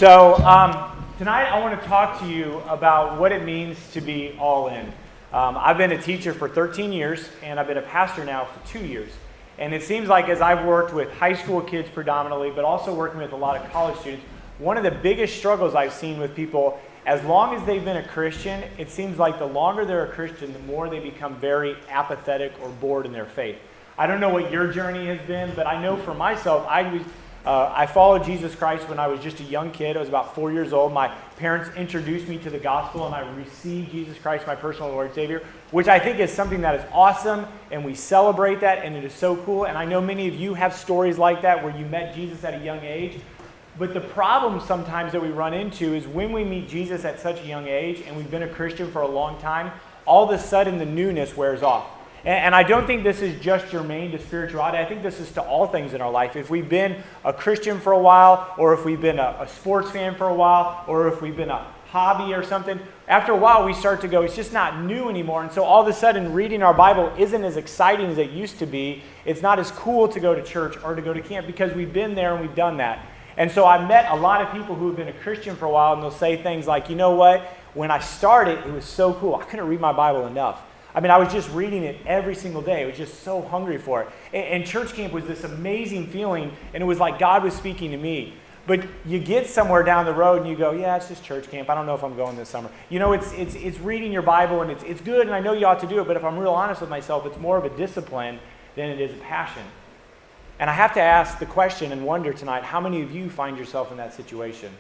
Tonight I want to talk to you about what it means to be all in. I've been a teacher for 13 years, and I've been a pastor now for 2 years. And it seems like as I've worked with high school kids predominantly, but also working with a lot of college students, one of the biggest struggles I've seen with people, as long as they've been a Christian, it seems like the longer they're a Christian, the more they become very apathetic or bored in their faith. I don't know what your journey has been, but I know for myself, I followed Jesus Christ when I was just a young kid. I was about 4 years old. My parents introduced me to the gospel, and I received Jesus Christ, my personal Lord and Savior, which I think is something that is awesome, and we celebrate that, and it is so cool. And I know many of you have stories like that where you met Jesus at a young age. But the problem sometimes that we run into is when we meet Jesus at such a young age, and we've been a Christian for a long time, all of a sudden the newness wears off. And I don't think this is just germane to spirituality. I think this is to all things in our life. If we've been a Christian for a while, or if we've been a sports fan for a while, or if we've been a hobby or something, after a while we start to go, it's just not new anymore. And so all of a sudden reading our Bible isn't as exciting as it used to be. It's not as cool to go to church or to go to camp because we've been there and we've done that. And so I met a lot of people who have been a Christian for a while, and they'll say things like, you know what, when I started, it was so cool. I couldn't read my Bible enough. I mean, I was just reading it every single day. I was just so hungry for it. And church camp was this amazing feeling, and it was like God was speaking to me. But you get somewhere down the road and you go, yeah, it's just church camp. I don't know if I'm going this summer. You know, it's reading your Bible, and it's good, and I know you ought to do it, but if I'm real honest with myself, it's more of a discipline than it is a passion. And I have to ask the question and wonder tonight, how many of you find yourself in that situation?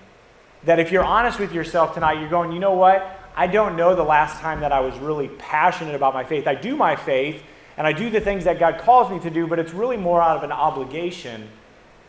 That if you're honest with yourself tonight, you're going, you know what? I don't know the last time that I was really passionate about my faith. I do my faith, and I do the things that God calls me to do, but it's really more out of an obligation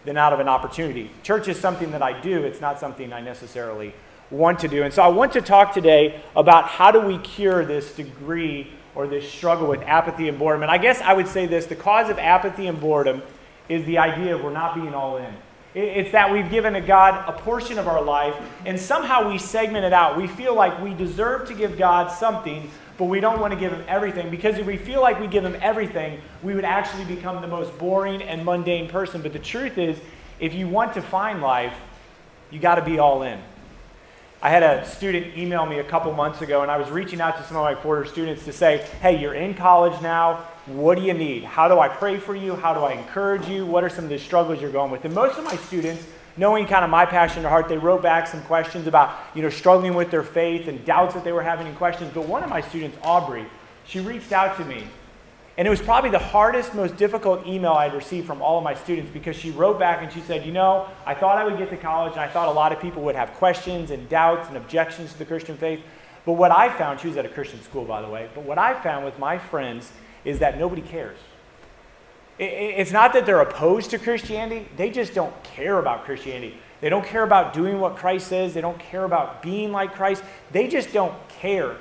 than out of an opportunity. Church is something that I do. It's not something I necessarily want to do. And so I want to talk today about how do we cure this degree or this struggle with apathy and boredom. And I guess I would say this, the cause of apathy and boredom is the idea of we're not being all in. It's that we've given to God a portion of our life, and somehow we segment it out. We feel like we deserve to give God something, but we don't want to give Him everything, because if we feel like we give Him everything, we would actually become the most boring and mundane person. But the truth is, if you want to find life, you got to be all in. I had a student email me a couple months ago, and I was reaching out to some of my Porter students to say, hey, you're in college now. What do you need? How do I pray for you? How do I encourage you? What are some of the struggles you're going with? And most of my students, knowing kind of my passion at heart, they wrote back some questions about, struggling with their faith and doubts that they were having and questions. But one of my students, Aubrey, she reached out to me. And it was probably the hardest, most difficult email I'd received from all of my students, because she wrote back and she said, I thought I would get to college, and I thought a lot of people would have questions and doubts and objections to the Christian faith. But what I found, she was at a Christian school, by the way, but what I found with my friends is that nobody cares. It's not that they're opposed to Christianity. They just don't care about Christianity. They don't care about doing what Christ says. They don't care about being like Christ. They just don't care.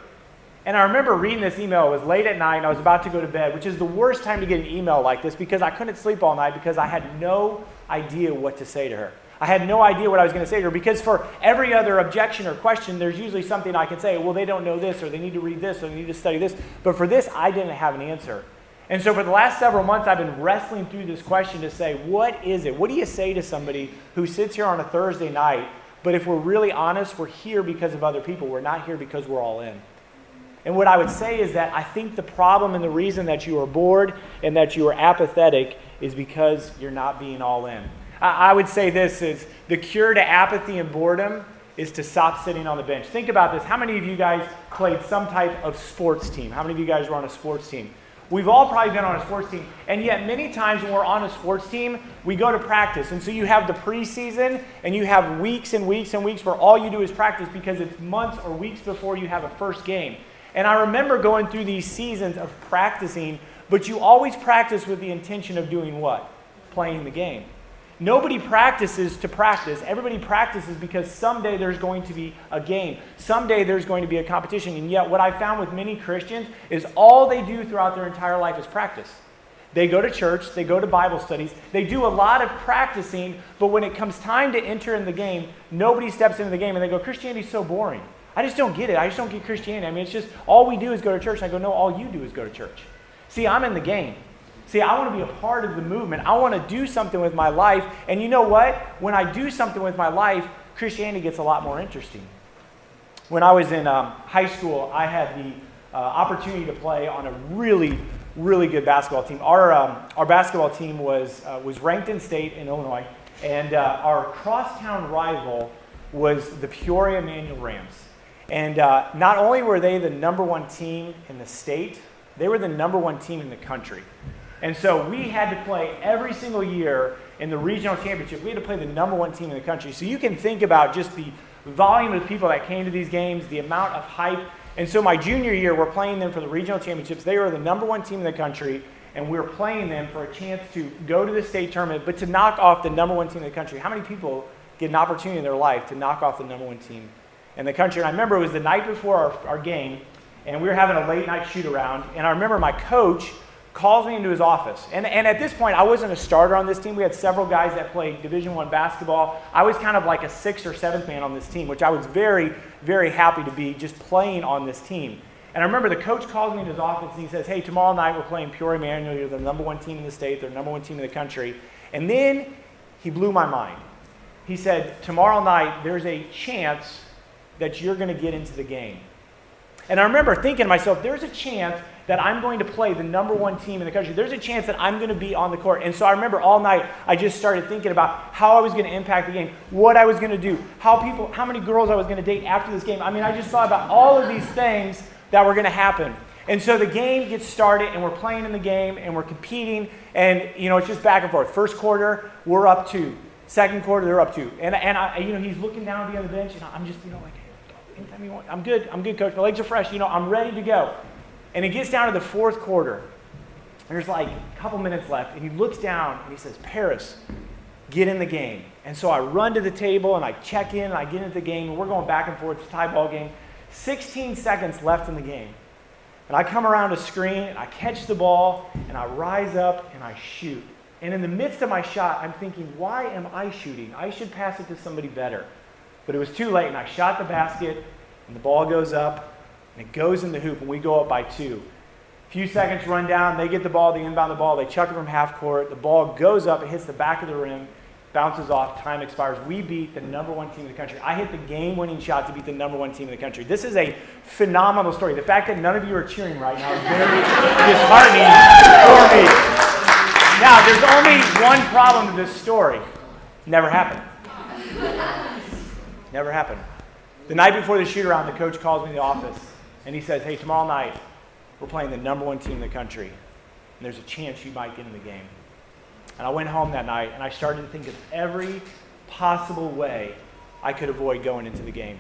And I remember reading this email. It was late at night, and I was about to go to bed, which is the worst time to get an email like this, because I couldn't sleep all night because I had no idea what to say to her. I had no idea what I was going to say to her, because for every other objection or question, there's usually something I can say. Well, they don't know this, or they need to read this, or they need to study this. But for this, I didn't have an answer. And so for the last several months, I've been wrestling through this question to say, what is it? What do you say to somebody who sits here on a Thursday night, but if we're really honest, we're here because of other people. We're not here because we're all in. And what I would say is that I think the problem and the reason that you are bored and that you are apathetic is because you're not being all in. I would say this is the cure to apathy and boredom is to stop sitting on the bench. Think about this. How many of you guys played some type of sports team? How many of you guys were on a sports team? We've all probably been on a sports team, and yet many times when we're on a sports team, we go to practice. And so you have the preseason, and you have weeks and weeks and weeks where all you do is practice, because it's months or weeks before you have a first game. And I remember going through these seasons of practicing, but you always practice with the intention of doing what? Playing the game. Nobody practices to practice. Everybody practices because someday there's going to be a game. Someday there's going to be a competition. And yet what I found with many Christians is all they do throughout their entire life is practice. They go to church, they go to Bible studies, they do a lot of practicing, but when it comes time to enter in the game, nobody steps into the game and they go, Christianity's so boring. I just don't get it. I just don't get Christianity. I mean, it's just all we do is go to church. And I go, no, all you do is go to church. See, I'm in the game. See, I want to be a part of the movement. I want to do something with my life. And you know what? When I do something with my life, Christianity gets a lot more interesting. When I was in high school, I had the opportunity to play on a really, really good basketball team. Our basketball team was ranked in state in Illinois, and our crosstown rival was the Peoria Manual Rams. And not only were they the number one team in the state, they were the number one team in the country. And so we had to play every single year in the regional championship. We had to play the number one team in the country. So you can think about just the volume of people that came to these games, the amount of hype. And so my junior year, we're playing them for the regional championships. They were the number one team in the country, and we were playing them for a chance to go to the state tournament, but to knock off the number one team in the country. How many people get an opportunity in their life to knock off the number one team in the country? And I remember it was the night before our game, and we were having a late night shoot around, and I remember my coach calls me into his office. And at this point, I wasn't a starter on this team. We had several guys that played Division I basketball. I was kind of like a 6th or 7th man on this team, which I was very, very happy to be just playing on this team. And I remember the coach calls me into his office, and he says, hey, tomorrow night we're playing Peoria Manual. You're the number one team in the state. They're the number one team in the country. And then he blew my mind. He said, tomorrow night there's a chance that you're going to get into the game. And I remember thinking to myself, there's a chance that I'm going to play the number one team in the country. There's a chance that I'm going to be on the court. And so I remember all night, I just started thinking about how I was going to impact the game, what I was going to do, how many girls I was going to date after this game. I mean, I just thought about all of these things that were going to happen. And so the game gets started, and we're playing in the game, and we're competing, and, it's just back and forth. First quarter, we're up 2. Second quarter, they're up 2. And I, he's looking down at me on the bench, and I'm just, like, anytime you want, I'm good, coach. My legs are fresh, I'm ready to go. And it gets down to the fourth quarter, and there's like a couple minutes left, and he looks down, and he says, Paris, get in the game. And so I run to the table, and I check in, and I get into the game, and we're going back and forth. It's a tie ball game. 16 seconds left in the game. And I come around a screen, and I catch the ball, and I rise up, and I shoot. And in the midst of my shot, I'm thinking, why am I shooting? I should pass it to somebody better. But it was too late, and I shot the basket, and the ball goes up, and it goes in the hoop, and we go up by 2. A few seconds run down, they get the ball, they inbound the ball, they chuck it from half court, the ball goes up, it hits the back of the rim, bounces off, time expires. We beat the number one team in the country. I hit the game-winning shot to beat the number one team in the country. This is a phenomenal story. The fact that none of you are cheering right now is very disheartening for me. Now, there's only one problem to this story. Never happened. Never happened. The night before the shoot-around, the coach calls me in the office, and he says, hey, tomorrow night, we're playing the number one team in the country, and there's a chance you might get in the game. And I went home that night, and I started to think of every possible way I could avoid going into the game.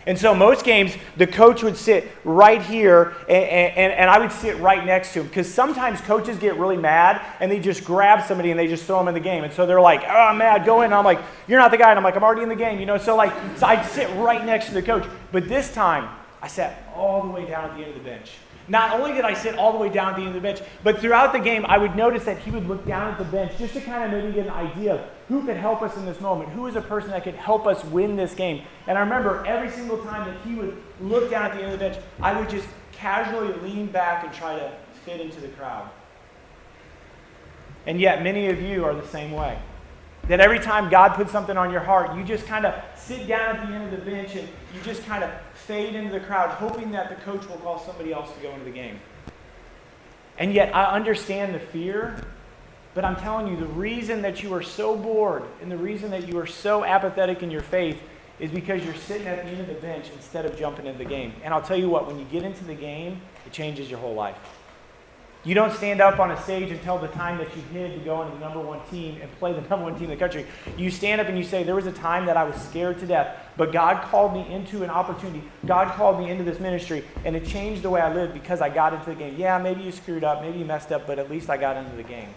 And so most games, the coach would sit right here, and I would sit right next to him, because sometimes coaches get really mad, and they just grab somebody, and they just throw them in the game. And so they're like, oh, I'm mad, go in. And I'm like, you're not the guy. And I'm like, I'm already in the game. So I'd sit right next to the coach. But this time, I sat all the way down at the end of the bench. Not only did I sit all the way down at the end of the bench, but throughout the game, I would notice that he would look down at the bench just to kind of maybe get an idea of who could help us in this moment, who is a person that could help us win this game. And I remember every single time that he would look down at the end of the bench, I would just casually lean back and try to fit into the crowd. And yet, many of you are the same way. That every time God puts something on your heart, you just kind of sit down at the end of the bench and you just kind of fade into the crowd, hoping that the coach will call somebody else to go into the game. And yet, I understand the fear, but I'm telling you, the reason that you are so bored and the reason that you are so apathetic in your faith is because you're sitting at the end of the bench instead of jumping into the game. And I'll tell you what, when you get into the game, it changes your whole life. You don't stand up on a stage and tell the time that you hid to go into the number one team and play the number one team in the country. You stand up and you say, there was a time that I was scared to death, but God called me into an opportunity. God called me into this ministry, and it changed the way I lived because I got into the game. Yeah, maybe you screwed up, maybe you messed up, but at least I got into the game.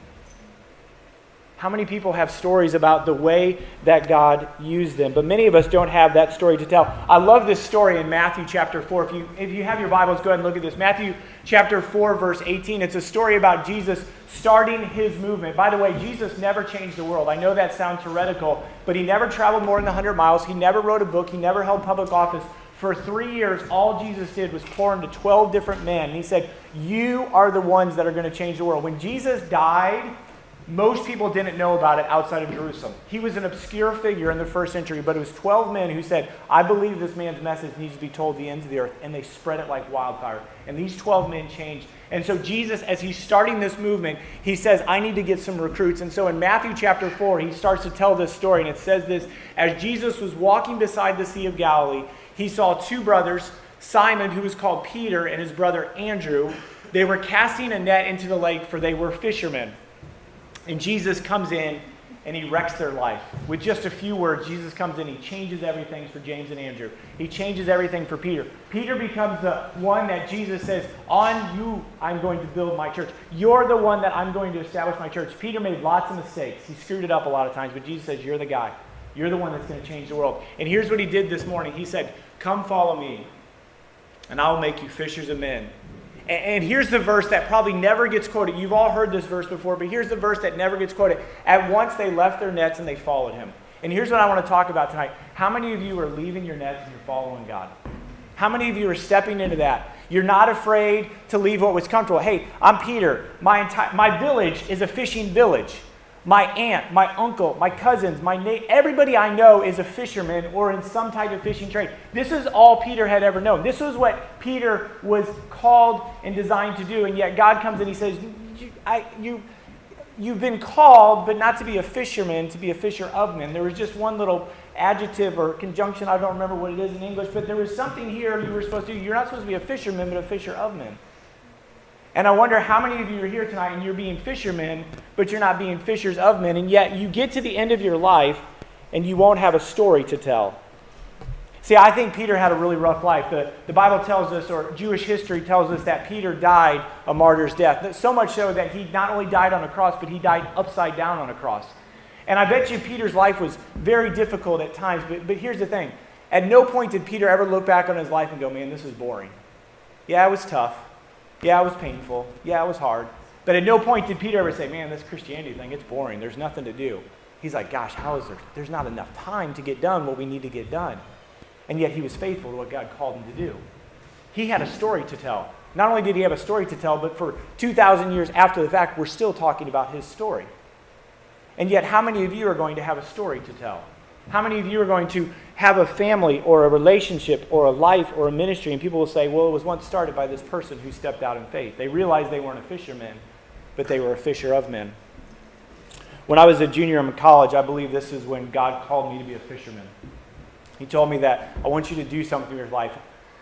How many people have stories about the way that God used them? But many of us don't have that story to tell. I love this story in Matthew chapter 4. If you have your Bibles, go ahead and look at this. Matthew chapter 4, verse 18. It's a story about Jesus starting his movement. By the way, Jesus never changed the world. I know that sounds heretical, but he never traveled more than 100 miles. He never wrote a book. He never held public office. For 3 years, all Jesus did was pour into 12 different men. And he said, you are the ones that are going to change the world. When Jesus died, Most people didn't know about it outside of Jerusalem. He was an obscure figure in the first century, but it was 12 men who said, I believe this man's message needs to be told to the ends of the earth, and they spread it like wildfire. And these 12 men changed. And so Jesus, as he's starting this movement, he says, I need to get some recruits. And so in Matthew chapter 4, he starts to tell this story, and it says this, as Jesus was walking beside the Sea of Galilee, he saw two brothers, Simon, who was called Peter, and his brother Andrew. They were casting a net into the lake, for they were fishermen. And Jesus comes in and he wrecks their life. With just a few words, Jesus comes in, he changes everything for James and Andrew. He changes everything for Peter. Peter becomes the one that Jesus says, on you I'm going to build my church. You're the one that I'm going to establish my church. Peter made lots of mistakes. He screwed it up a lot of times, but Jesus says, you're the guy. You're the one that's going to change the world. And here's what he did this morning. He said, come follow me, and I'll make you fishers of men. And here's the verse that probably never gets quoted. You've all heard this verse before, but here's the verse that never gets quoted. At once they left their nets and they followed him. And here's what I want to talk about tonight. How many of you are leaving your nets and you're following God? How many of you are stepping into that? You're not afraid to leave what was comfortable. Hey, I'm Peter. My village is a fishing village. My aunt, my uncle, my cousins, everybody I know is a fisherman or in some type of fishing trade. This is all Peter had ever known. This was what Peter was called and designed to do. And yet God comes and he says, you've been called, but not to be a fisherman, to be a fisher of men. There was just one little adjective or conjunction. I don't remember what it is in English, but there was something here you were supposed to do. You're not supposed to be a fisherman, but a fisher of men. And I wonder how many of you are here tonight and you're being fishermen, but you're not being fishers of men, and yet you get to the end of your life and you won't have a story to tell. See, I think Peter had a really rough life. The Bible tells us, or Jewish history tells us, that Peter died a martyr's death. So much so that he not only died on a cross, but he died upside down on a cross. And I bet you Peter's life was very difficult at times, but here's the thing. At no point did Peter ever look back on his life and go, man, this is boring. Yeah, it was tough. Yeah, it was painful. Yeah, it was hard. But at no point did Peter ever say, man, this Christianity thing, it's boring. There's nothing to do. He's like, gosh, how is there? There's not enough time to get done what we need to get done. And yet he was faithful to what God called him to do. He had a story to tell. Not only did he have a story to tell, but for 2,000 years after the fact, we're still talking about his story. And yet, how many of you are going to have a story to tell? How many of you are going to have a family or a relationship or a life or a ministry, and people will say, well, it was once started by this person who stepped out in faith. They realized they weren't a fisherman, but they were a fisher of men. When I was a junior in college, I believe this is when God called me to be a fisherman. He told me that I want you to do something in your life.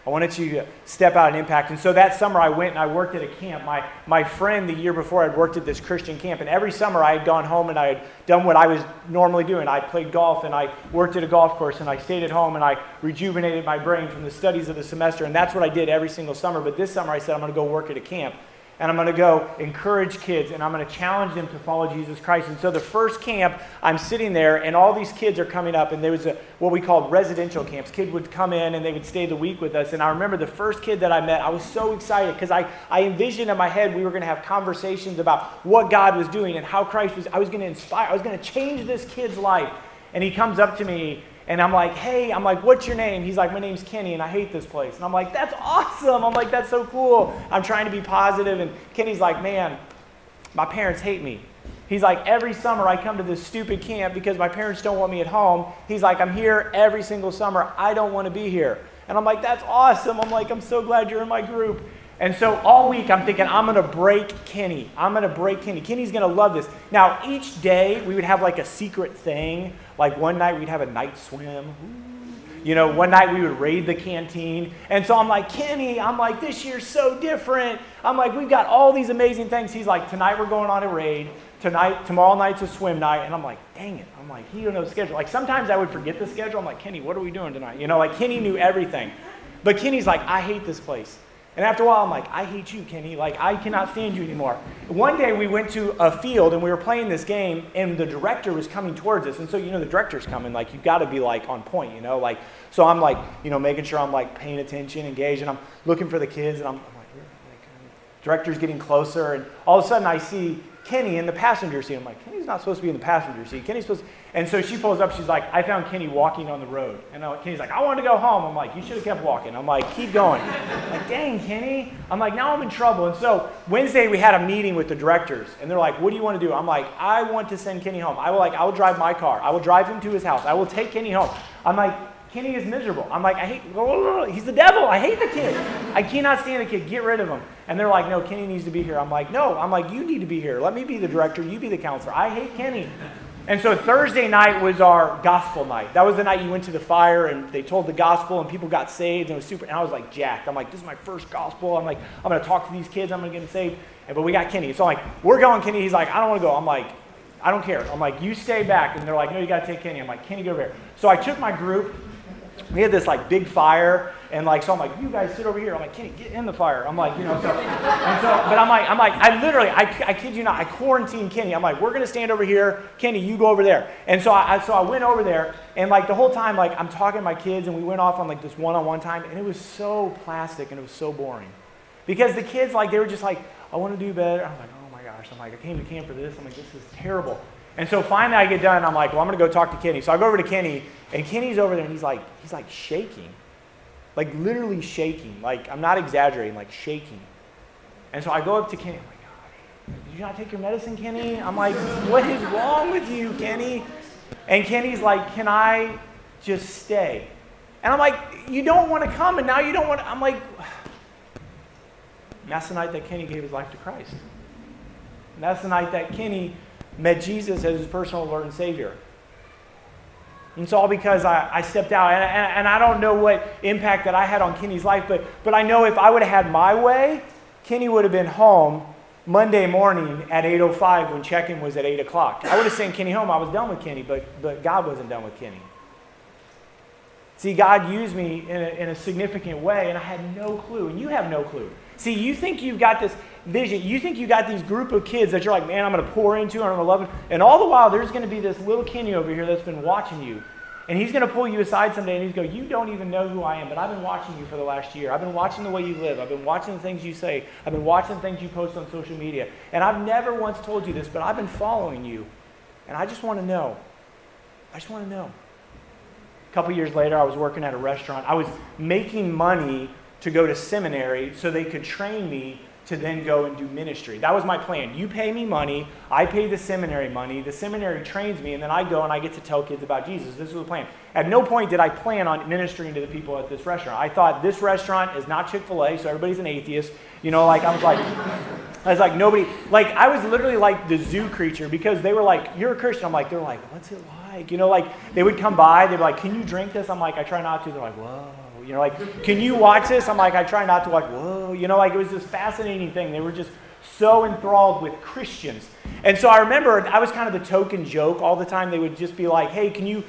I wanted you to step out and impact. And so that summer I went and I worked at a camp. My friend the year before had worked at this Christian camp. And every summer I had gone home and I had done what I was normally doing. I played golf and I worked at a golf course and I stayed at home and I rejuvenated my brain from the studies of the semester. And that's what I did every single summer. But this summer I said I'm going to go work at a camp. And I'm going to go encourage kids, and I'm going to challenge them to follow Jesus Christ. And so the first camp, I'm sitting there, and all these kids are coming up, and there was what we called residential camps. Kids would come in, and they would stay the week with us. And I remember the first kid that I met, I was so excited, because I envisioned in my head we were going to have conversations about what God was doing and how Christ was. I was going to inspire, I was going to change this kid's life. And he comes up to me, and I'm like, hey, what's your name? He's like, my name's Kenny, and I hate this place. And I'm like, that's awesome. I'm like, that's so cool. I'm trying to be positive. And Kenny's like, man, my parents hate me. He's like, every summer I come to this stupid camp because my parents don't want me at home. He's like, I'm here every single summer. I don't want to be here. And I'm like, that's awesome. I'm like, I'm so glad you're in my group. And so all week I'm thinking, I'm going to break Kenny. I'm going to break Kenny. Kenny's going to love this. Now, each day we would have like a secret thing. Like one night we'd have a night swim. You know, one night we would raid the canteen. And so I'm like, Kenny, I'm like, this year's so different. I'm like, we've got all these amazing things. He's like, tonight we're going on a raid. Tomorrow night's a swim night. And I'm like, dang it. I'm like, he don't know the schedule. Like sometimes I would forget the schedule. I'm like, Kenny, what are we doing tonight? You know, like Kenny knew everything. But Kenny's like, I hate this place. And after a while, I'm like, I hate you, Kenny. Like, I cannot stand you anymore. One day, we went to a field, and we were playing this game, and the director was coming towards us. And so, you know, the director's coming. Like, you've got to be, like, on point, you know? Like, so I'm, like, you know, making sure I'm, like, paying attention, engaged, and I'm looking for the kids, and I'm like, director's getting closer. And all of a sudden, I see Kenny in the passenger seat. I'm like, Kenny's not supposed to be in the passenger seat. Kenny's supposed to... And so she pulls up. She's like, I found Kenny walking on the road. And Kenny's like, I wanted to go home. I'm like, you should have kept walking. I'm like, keep going. I'm like, dang, Kenny. I'm like, now I'm in trouble. And so Wednesday we had a meeting with the directors. And they're like, what do you want to do? I'm like, I want to send Kenny home. I will drive my car. I will drive him to his house. I will take Kenny home. I'm like, Kenny is miserable. I'm like, he's the devil. I hate the kid. I cannot stand the kid. Get rid of him. And they're like, no, Kenny needs to be here. I'm like, no. I'm like, you need to be here. Let me be the director. You be the counselor. I hate Kenny. And so Thursday night was our gospel night. That was the night you went to the fire and they told the gospel and people got saved. And it was super. And I was like jacked. I'm like, this is my first gospel. I'm like, I'm going to talk to these kids. I'm going to get them saved. But we got Kenny. So I'm like, we're going, Kenny. He's like, I don't want to go. I'm like, I don't care. I'm like, you stay back. And they're like, no, you got to take Kenny. I'm like, Kenny, go over here. So I took my group. We had this like big fire, and like so I'm like, you guys sit over here. I'm like, Kenny, get in the fire. I'm like, but I kid you not, I quarantined Kenny. I'm like, we're gonna stand over here, Kenny, you go over there. And so I went over there, and like the whole time, like I'm talking to my kids, and we went off on like this one-on-one time, and it was so plastic and it was so boring, because the kids like they were just like, I want to do better. I was like, oh my gosh. I'm like, I came to camp for this. I'm like, this is terrible. And so finally I get done, and I'm like, well, I'm going to go talk to Kenny. So I go over to Kenny, and Kenny's over there, and he's like shaking. Like literally shaking. Like, I'm not exaggerating, like shaking. And so I go up to Kenny. I'm like, gosh, did you not take your medicine, Kenny? I'm like, what is wrong with you, Kenny? And Kenny's like, can I just stay? And I'm like, you don't want to come, and now you don't want to. I'm like, and that's the night that Kenny gave his life to Christ. And that's the night that Kenny met Jesus as his personal Lord and Savior. And it's all because I stepped out. And I don't know what impact that I had on Kenny's life, but I know if I would have had my way, Kenny would have been home Monday morning at 8:05 when check-in was at 8 o'clock. I would have sent Kenny home. I was done with Kenny, but God wasn't done with Kenny. See, God used me in a significant way, and I had no clue, and you have no clue. See, you think you've got this vision. You think you got these group of kids that you're like, man, I'm going to pour into, and I'm going to love them. And all the while, there's going to be this little Kenny over here that's been watching you. And he's going to pull you aside someday, and he's going to go, you don't even know who I am, but I've been watching you for the last year. I've been watching the way you live. I've been watching the things you say. I've been watching the things you post on social media. And I've never once told you this, but I've been following you. And I just want to know. I just want to know. A couple years later, I was working at a restaurant. I was making money to go to seminary so they could train me to then go and do ministry. That was my plan. You pay me money, I pay the seminary money, the seminary trains me, and then I go and I get to tell kids about Jesus. This was the plan. At no point did I plan on ministering to the people at this restaurant. I thought this restaurant is not Chick-fil-A, so everybody's an atheist. I was like, nobody, like I was literally like the zoo creature, because they were like, you're a Christian. I'm like, they're like, what's it like? Like they would come by, they'd be like, can you drink this? I'm like, I try not to. They're like, whoa. Like, can you watch this? I'm like, I try not to watch. Whoa. Like it was this fascinating thing. They were just so enthralled with Christians. And so I remember I was kind of the token joke all the time. They would just be like, hey, can you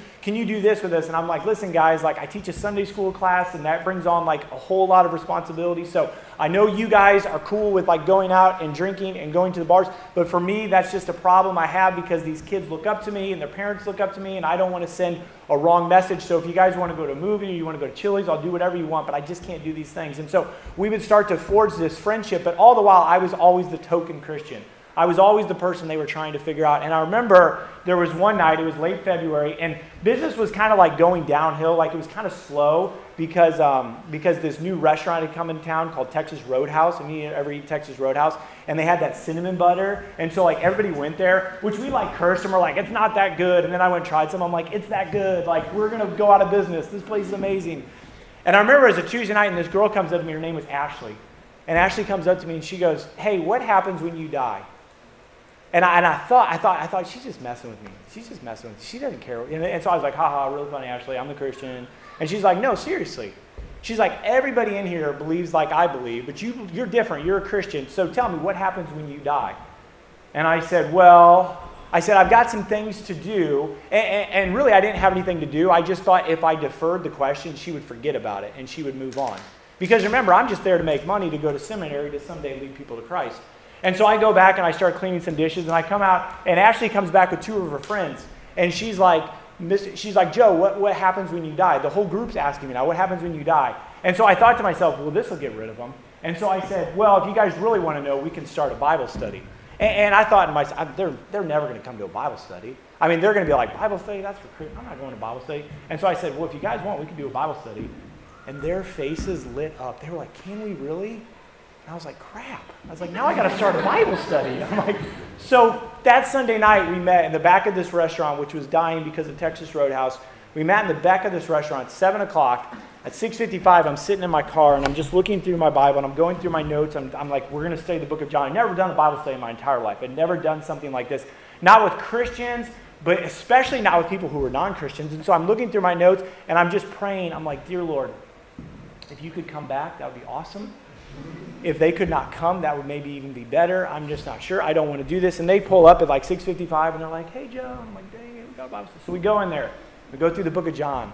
do this with us? And I'm like, listen, guys, like I teach a Sunday school class, and that brings on like a whole lot of responsibility. So I know you guys are cool with like going out and drinking and going to the bars, but for me, that's just a problem I have, because these kids look up to me and their parents look up to me, and I don't want to send a wrong message. So if you guys want to go to a movie or you want to go to Chili's, I'll do whatever you want, but I just can't do these things. And so we would start to forge this friendship, but all the while I was always the token Christian. I was always the person they were trying to figure out. And I remember there was one night, it was late February, and business was kind of like going downhill. Like it was kind of slow because this new restaurant had come in town called Texas Roadhouse, and you ever eat Texas Roadhouse, and they had that cinnamon butter. And so like everybody went there, which we like cursed and we're like, it's not that good. And then I went and tried some. I'm like, it's that good. Like we're going to go out of business. This place is amazing. And I remember it was a Tuesday night, and this girl comes up to me. Her name was Ashley. And Ashley comes up to me and she goes, hey, what happens when you die? And I thought she's just messing with me. She's just messing with me. She doesn't care. And so I was like, haha, really funny, Ashley. I'm the Christian. And she's like, no, seriously. She's like, everybody in here believes like I believe, but you're different. You're a Christian. So tell me, what happens when you die? And I said, I've got some things to do. And really, I didn't have anything to do. I just thought if I deferred the question, she would forget about it and she would move on. Because remember, I'm just there to make money to go to seminary to someday lead people to Christ. And so I go back and I start cleaning some dishes, and I come out, and Ashley comes back with two of her friends, and she's like, Joe, what happens when you die? The whole group's asking me now, what happens when you die? And so I thought to myself, well, this will get rid of them. And so I said, well, if you guys really want to know, we can start a Bible study. And I thought to myself, they're never going to come to a Bible study. I mean, they're going to be like, Bible study? That's for Christians. I'm not going to Bible study. And so I said, well, if you guys want, we can do a Bible study. And their faces lit up. They were like, can we really? And I was like, crap. I was like, now I got to start a Bible study. I'm like, so that Sunday night we met in the back of this restaurant, which was dying because of Texas Roadhouse. We met in the back of this restaurant at 7 o'clock. At 6:55, I'm sitting in my car, and I'm just looking through my Bible, and I'm going through my notes. I'm like, we're going to study the book of John. I've never done a Bible study in my entire life. I'd never done something like this. Not with Christians, but especially not with people who were non-Christians. And so I'm looking through my notes, and I'm just praying. I'm like, dear Lord, if you could come back, that would be awesome. If they could not come, that would maybe even be better. I'm just not sure. I don't want to do this. And they pull up at like 6:55, and they're like, hey, Joe. I'm like, dang it, we got a Bible study. So we go in there. We go through the book of John.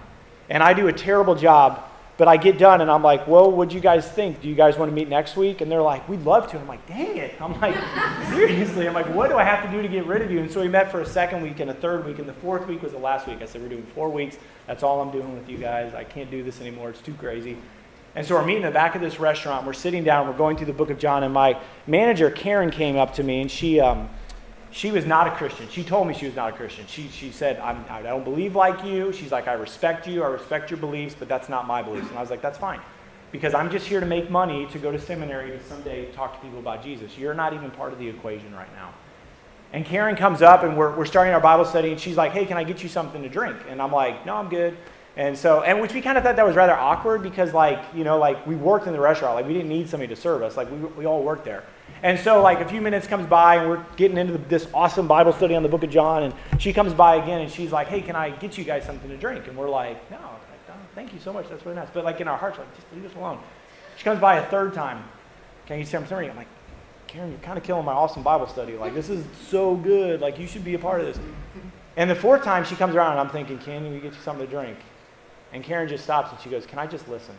And I do a terrible job, but I get done, and I'm like, well, what'd you guys think? Do you guys want to meet next week? And they're like, we'd love to. I'm like, dang it. I'm like, seriously? I'm like, what do I have to do to get rid of you? And so we met for a second week and a third week, and the fourth week was the last week. I said, we're doing 4 weeks. That's all I'm doing with you guys. I can't do this anymore. It's too crazy. And so we're meeting in the back of this restaurant. We're sitting down. We're going through the book of John, and my manager, Karen, came up to me, and she was not a Christian. She told me she was not a Christian. She said, I don't believe like you. She's like, I respect you. I respect your beliefs, but that's not my beliefs. And I was like, that's fine. Because I'm just here to make money to go to seminary to someday talk to people about Jesus. You're not even part of the equation right now. And Karen comes up, and we're starting our Bible study, and she's like, hey, can I get you something to drink? And I'm like, no, I'm good. And which we kind of thought that was rather awkward because, like, you know, like we worked in the restaurant. Like we didn't need somebody to serve us. Like we all worked there. And so like a few minutes comes by, and we're getting into this awesome Bible study on the book of John, and she comes by again, and she's like, hey, can I get you guys something to drink? And we're like, no, thank you so much. That's really nice. But like in our hearts, like, just leave us alone. She comes by a third time. Can you say something? I'm like, Karen, you're kind of killing my awesome Bible study. Like, this is so good. Like, you should be a part of this. And the fourth time she comes around, and I'm thinking, can we get you something to drink? And Karen just stops, and she goes, can I just listen?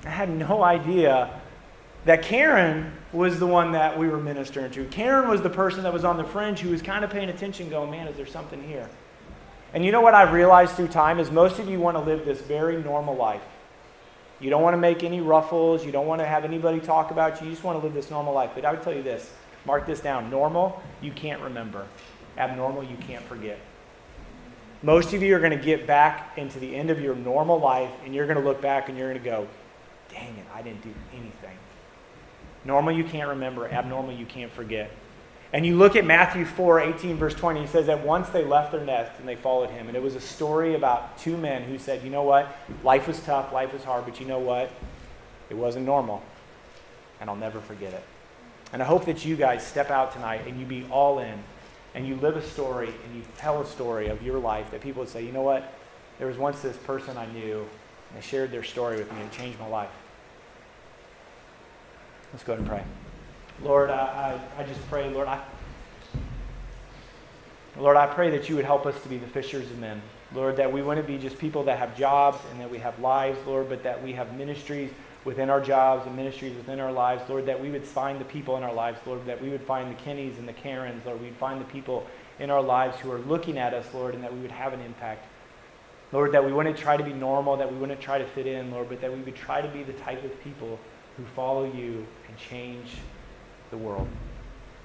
I had no idea that Karen was the one that we were ministering to. Karen was the person that was on the fringe who was kind of paying attention, going, man, is there something here? And you know what I've realized through time is most of you want to live this very normal life. You don't want to make any ruffles. You don't want to have anybody talk about you. You just want to live this normal life. But I would tell you this. Mark this down. Normal, you can't remember. Abnormal, you can't forget. Most of you are going to get back into the end of your normal life, and you're going to look back and you're going to go, dang it, I didn't do anything. Normal, you can't remember. Abnormal, you can't forget. And you look at Matthew 4:18, verse 20, he says that once they left their nest and they followed him. And it was a story about two men who said, you know what? Life was tough, life was hard, but you know what? It wasn't normal. And I'll never forget it. And I hope that you guys step out tonight and you be all in. And you live a story and you tell a story of your life that people would say, you know what? There was once this person I knew, and they shared their story with me and it changed my life. Let's go ahead and pray. Lord, I just pray, Lord, I pray that you would help us to be the fishers of men. Lord, that we wouldn't be just people that have jobs and that we have lives, Lord, but that we have ministries within our jobs and ministries within our lives, Lord, that we would find the people in our lives, Lord, that we would find the Kennys and the Karens, Lord, we'd find the people in our lives who are looking at us, Lord, and that we would have an impact. Lord, that we wouldn't try to be normal, that we wouldn't try to fit in, Lord, but that we would try to be the type of people who follow you and change the world.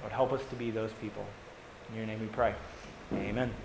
Lord, help us to be those people. In your name we pray. Amen.